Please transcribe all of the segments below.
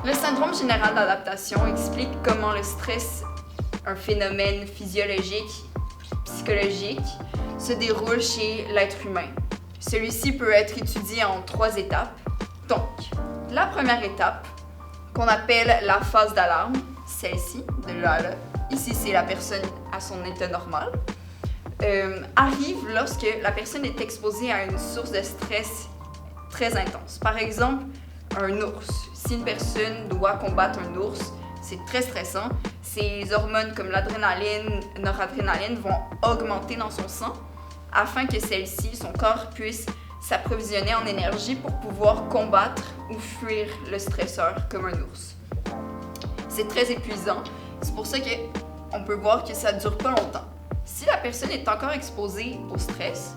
Le syndrome général d'adaptation explique comment le stress, un phénomène physiologique, psychologique, se déroule chez l'être humain. Celui-ci peut être étudié en 3 étapes. Donc, la première étape, qu'on appelle la phase d'alarme, celle-ci, ici c'est la personne à son état normal, arrive lorsque la personne est exposée à une source de stress très intense. Par exemple, un ours. Si une personne doit combattre un ours, c'est très stressant. Ses hormones comme l'adrénaline, noradrénaline vont augmenter dans son sang afin que celle-ci, son corps, puisse s'approvisionner en énergie pour pouvoir combattre ou fuir le stresseur comme un ours. C'est très épuisant. C'est pour ça qu'on peut voir que ça ne dure pas longtemps. Si la personne est encore exposée au stress,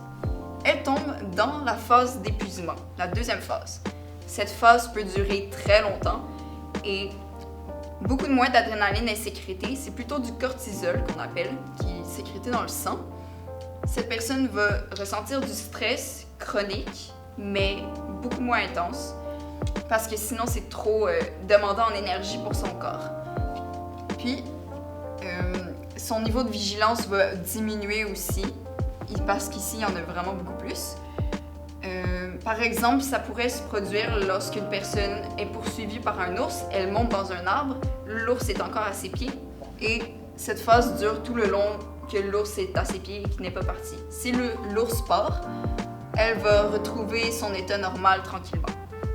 elle tombe dans la phase d'épuisement, la deuxième phase. Cette phase peut durer très longtemps et beaucoup de moins d'adrénaline est sécrétée. C'est plutôt du cortisol qu'on appelle, qui est sécrété dans le sang. Cette personne va ressentir du stress chronique, mais beaucoup moins intense, parce que sinon c'est trop demandant en énergie pour son corps. Puis, son niveau de vigilance va diminuer aussi, parce qu'ici, il y en a vraiment beaucoup plus. Par exemple, ça pourrait se produire lorsqu'une personne est poursuivie par un ours, elle monte dans un arbre, l'ours est encore à ses pieds, et cette phase dure tout le long que l'ours est à ses pieds et qu'il n'est pas parti. Si l'ours part, elle va retrouver son état normal tranquillement.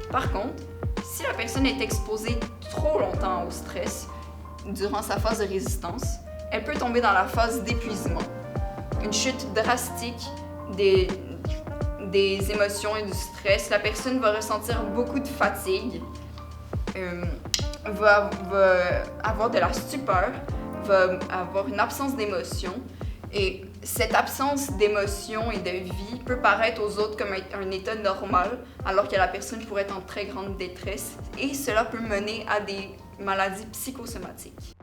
Par contre, si la personne est exposée trop longtemps au stress, durant sa phase de résistance, elle peut tomber dans la phase d'épuisement. Une chute drastique des émotions et du stress. La personne va ressentir beaucoup de fatigue, va avoir de la stupeur, va avoir une absence d'émotion. Et cette absence d'émotion et de vie peut paraître aux autres comme un état normal, alors que la personne pourrait être en très grande détresse. Et cela peut mener à des maladies psychosomatiques.